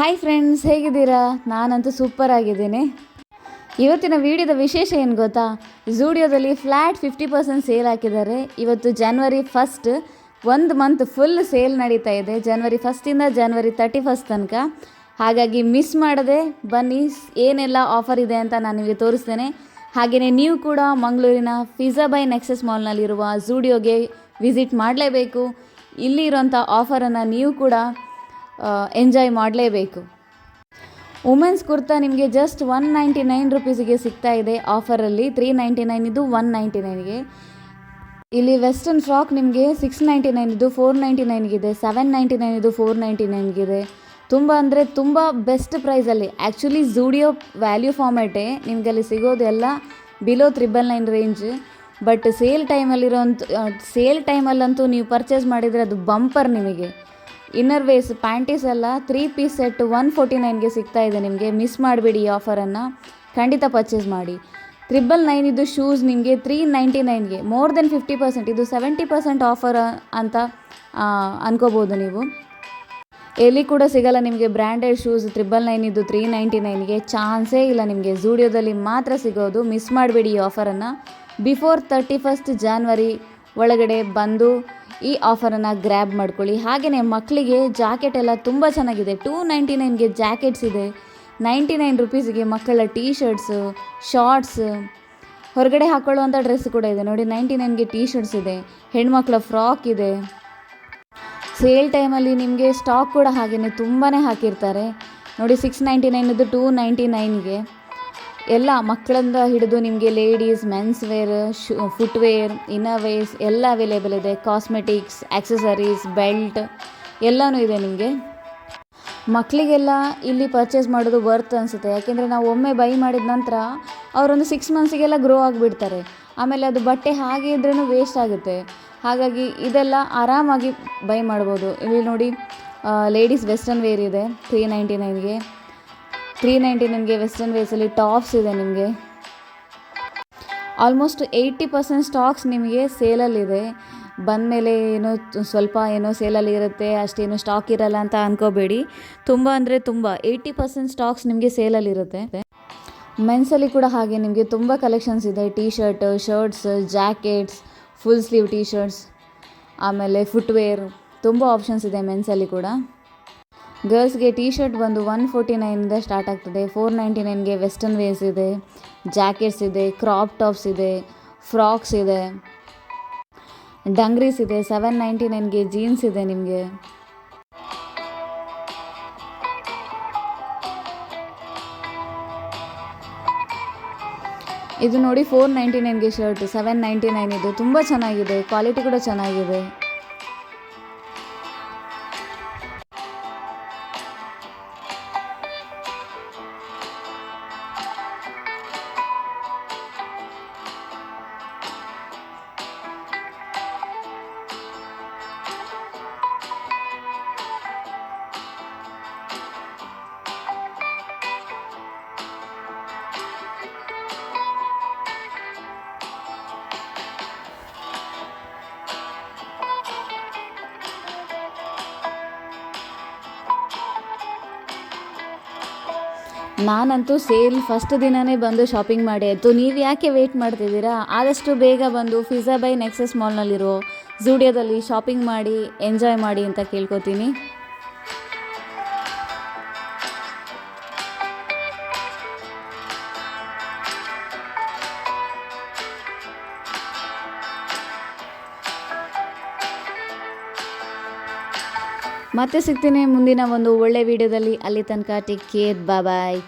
Hi friends, ಹೇಗಿದ್ದೀರಾ? ನಾನಂತೂ super ಆಗಿದ್ದೀನಿ. ಇವತ್ತಿನ ವಿಡಿಯೋದ ವಿಶೇಷ ಏನು ಗೊತ್ತಾ? ಝೂಡಿಯೋದಲ್ಲಿ ಫ್ಲ್ಯಾಟ್ 50% ಸೇಲ್ ಹಾಕಿದ್ದಾರೆ. ಇವತ್ತು ಜನವರಿ 1 ಒಂದು ಮಂತ್ ಫುಲ್ ಸೇಲ್ ನಡೀತಾ ಇದೆ, ಜನವರಿ 1 ಜನವರಿ 31 ತನಕ. ಹಾಗಾಗಿ ಮಿಸ್ ಮಾಡದೆ ಬನ್ನಿ, ಏನೆಲ್ಲ ಆಫರ್ ಇದೆ ಅಂತ ನಾನು ನಿಮಗೆ ತೋರಿಸ್ತೇನೆ. ಹಾಗೆಯೇ ನೀವು ಕೂಡ ಮಂಗಳೂರಿನ ಪಿಜ್ಜಾ ಬೈ ನೆಕ್ಸಸ್ ಮಾಲ್ನಲ್ಲಿರುವ ಝೂಡಿಯೋಗೆ ವಿಸಿಟ್ ಮಾಡಲೇಬೇಕು. ಇಲ್ಲಿ ಇರೋಂಥ ಆಫರನ್ನು ನೀವು ಕೂಡ ಎಂಜಾಯ್ ಮಾಡಲೇಬೇಕು. ವುಮೆನ್ಸ್ ಕುರ್ತಾ ನಿಮಗೆ ಜಸ್ಟ್ 199 ರುಪೀಸಿಗೆ ಸಿಗ್ತಾ ಇದೆ ಆಫರಲ್ಲಿ. 399 ಇದು 199ಗೆ. ಇಲ್ಲಿ ವೆಸ್ಟರ್ನ್ ಫ್ರಾಕ್ ನಿಮಗೆ 699 ಇದು 499ಗಿದೆ, 799 ಇದು 499ಗಿದೆ. ತುಂಬ ಅಂದರೆ ತುಂಬ ಬೆಸ್ಟ್ ಪ್ರೈಸಲ್ಲಿ. ಆ್ಯಕ್ಚುಲಿ ಝೂಡಿಯೋ ವ್ಯಾಲ್ಯೂ ಫಾರ್ಮ್ಯಾಟೇ ನಿಮಗಲ್ಲಿ ಸಿಗೋದು ಎಲ್ಲ ಬಿಲೋ 999 ರೇಂಜ್. ಬಟ್ ಸೇಲ್ ಟೈಮಲ್ಲಂತೂ ನೀವು ಪರ್ಚೇಸ್ ಮಾಡಿದರೆ ಅದು ಬಂಪರ್. ನಿಮಗೆ ಇನ್ನರ್ ವೇಸ್ ಪ್ಯಾಂಟೀಸ್ ಎಲ್ಲ 3 ಪೀಸ್ ಸೆಟ್ 149ಗೆ ಸಿಗ್ತಾ ಇದೆ. ನಿಮಗೆ ಮಿಸ್ ಮಾಡಬೇಡಿ, ಈ ಆಫರನ್ನು ಖಂಡಿತ ಪರ್ಚೇಸ್ ಮಾಡಿ. 999 ಇದು ಶೂಸ್ ನಿಮಗೆ 399ಗೆ, ಮೋರ್ ದೆನ್ 50%, ಇದು 70% ಆಫರ್ ಅಂತ ಅನ್ಕೋಬೋದು ನೀವು. ಎಲ್ಲಿ ಕೂಡ ಸಿಗಲ್ಲ ನಿಮಗೆ ಬ್ರ್ಯಾಂಡೆಡ್ ಶೂಸ್ 999 ಇದು 399ಗೆ. ಚಾನ್ಸೇ ಇಲ್ಲ, ನಿಮಗೆ ಝೂಡಿಯೋದಲ್ಲಿ ಮಾತ್ರ ಸಿಗೋದು. ಮಿಸ್ ಮಾಡಬೇಡಿ ಈ ಆಫರನ್ನು. ಬಿಫೋರ್ 31 ಜನವರಿ ಒಳಗಡೆ ಬಂದು ಈ ಆಫರನ್ನು ಗ್ರ್ಯಾಬ್ ಮಾಡ್ಕೊಳ್ಳಿ. ಹಾಗೆಯೇ ಮಕ್ಕಳಿಗೆ ಜಾಕೆಟ್ ಎಲ್ಲ ತುಂಬ ಚೆನ್ನಾಗಿದೆ. 299ಗೆ ಜಾಕೆಟ್ಸ್ ಇದೆ, 99 ರುಪೀಸಿಗೆ ಮಕ್ಕಳ ಟೀ ಶರ್ಟ್ಸು, ಶಾರ್ಟ್ಸ್, ಹೊರಗಡೆ ಹಾಕ್ಕೊಳ್ಳುವಂಥ ಡ್ರೆಸ್ ಕೂಡ ಇದೆ ನೋಡಿ. 99ಗೆ ಟೀ ಶರ್ಟ್ಸ್ ಇದೆ, ಹೆಣ್ಮಕ್ಳ ಫ್ರಾಕ್ ಇದೆ. ಸೇಲ್ ಟೈಮಲ್ಲಿ ನಿಮಗೆ ಸ್ಟಾಕ್ ಕೂಡ ಹಾಗೆಯೇ ತುಂಬಾ ಹಾಕಿರ್ತಾರೆ ನೋಡಿ. 699 299ಗೆ ಎಲ್ಲ ಮಕ್ಕಳಿಂದ ಹಿಡಿದು ನಿಮಗೆ ladies, men's wear, footwear, inner wears ಎಲ್ಲ ಅವೈಲೇಬಲ್ ಇದೆ. ಕಾಸ್ಮೆಟಿಕ್ಸ್, ಆಕ್ಸೆಸರೀಸ್, ಬೆಲ್ಟ್ ಎಲ್ಲನೂ ಇದೆ ನಿಮಗೆ. ಮಕ್ಕಳಿಗೆಲ್ಲ ಇಲ್ಲಿ ಪರ್ಚೇಸ್ ಮಾಡೋದು ವರ್ತ್ ಅನಿಸುತ್ತೆ. ಯಾಕೆಂದರೆ ನಾವು ಒಮ್ಮೆ ಬೈ ಮಾಡಿದ ನಂತರ ಅವರೊಂದು 6 ಮಂತ್ಸಿಗೆಲ್ಲ ಗ್ರೋ ಆಗಿಬಿಡ್ತಾರೆ. ಆಮೇಲೆ ಅದು ಬಟ್ಟೆ ಹಾಗೆ ಇದ್ರೂ ವೇಸ್ಟ್ ಆಗುತ್ತೆ. ಹಾಗಾಗಿ ಇದೆಲ್ಲ ಆರಾಮಾಗಿ ಬೈ ಮಾಡ್ಬೋದು. ಇಲ್ಲಿ ನೋಡಿ, ಲೇಡೀಸ್ ವೆಸ್ಟರ್ನ್ ವೇರ್ ಇದೆ 399ಗೆ. 399ಗೆ ವೆಸ್ಟರ್ನ್ ವೇರ್ಸಲ್ಲಿ ಟಾಪ್ಸ್ ಇದೆ ನಿಮಗೆ. ಆಲ್ಮೋಸ್ಟ್ 80% ಸ್ಟಾಕ್ಸ್ ನಿಮಗೆ ಸೇಲಲ್ಲಿದೆ. ಬಂದಮೇಲೆ ಸ್ವಲ್ಪ ಸೇಲಲ್ಲಿ ಇರುತ್ತೆ, ಅಷ್ಟೇನು ಸ್ಟಾಕ್ ಇರಲ್ಲ ಅಂತ ಅಂದ್ಕೋಬೇಡಿ. ತುಂಬ ಅಂದರೆ ತುಂಬ 80% ಸ್ಟಾಕ್ಸ್ ನಿಮಗೆ ಸೇಲಲ್ಲಿರುತ್ತೆ. ಮೆನ್ಸಲ್ಲಿ ಕೂಡ ಹಾಗೆ ನಿಮಗೆ ತುಂಬ ಕಲೆಕ್ಷನ್ಸ್ ಇದೆ. T shirt, shirts, jackets, full sleeve T shirts, ಆಮೇಲೆ ಫುಟ್ವೇರ್, ತುಂಬ ಆಪ್ಷನ್ಸ್ ಇದೆ ಮೆನ್ಸಲ್ಲಿ ಕೂಡ. ಗರ್ಲ್ಸ್ಗೆ ಟೀ ಶರ್ಟ್ ಬಂದು 149ಇಂದ ಸ್ಟಾರ್ಟ್ ಆಗ್ತದೆ. 499ಗೆ ವೆಸ್ಟರ್ನ್ ವೇರ್ಸ್ ಇದೆ, ಜಾಕೆಟ್ಸ್ ಇದೆ, ಕ್ರಾಪ್ ಟಾಪ್ಸ್ ಇದೆ, ಫ್ರಾಕ್ಸ್ ಇದೆ, ಡಂಗ್ರೀಸ್ ಇದೆ. 799ಗೆ ಜೀನ್ಸ್ ಇದೆ ನಿಮಗೆ. ಇದು ನೋಡಿ 499ಗೆ ಶರ್ಟ್, 799 ಇದು. ತುಂಬ ಚೆನ್ನಾಗಿದೆ, ಕ್ವಾಲಿಟಿ ಕೂಡ ಚೆನ್ನಾಗಿದೆ. ನಾನಂತೂ ಸೇಲ್ ಫಸ್ಟ್ ದಿನವೇ ಬಂದು ಶಾಪಿಂಗ್ ಮಾಡಿ ಆಯಿತು. ನೀವು ಯಾಕೆ ವೆಯ್ಟ್ ಮಾಡ್ತಿದ್ದೀರಾ? ಆದಷ್ಟು ಬೇಗ ಬಂದು ಪಿಜ್ಜಾ ಬೈ ನೆಕ್ಸಸ್ ಮಾಲ್ನಲ್ಲಿರೋ ಝೂಡಿಯೋದಲ್ಲಿ ಶಾಪಿಂಗ್ ಮಾಡಿ ಎಂಜಾಯ್ ಮಾಡಿ ಅಂತ ಕೇಳ್ಕೊತೀನಿ. ಮತ್ತೆ ಸಿಗ್ತೀನಿ ಮುಂದಿನ ಒಂದು ಒಳ್ಳೆ ವಿಡಿಯೋದಲ್ಲಿ. ಅಲ್ಲಿ ತನಕ ಟೇಕ್ ಕೇರ್, ಬಾಯ್.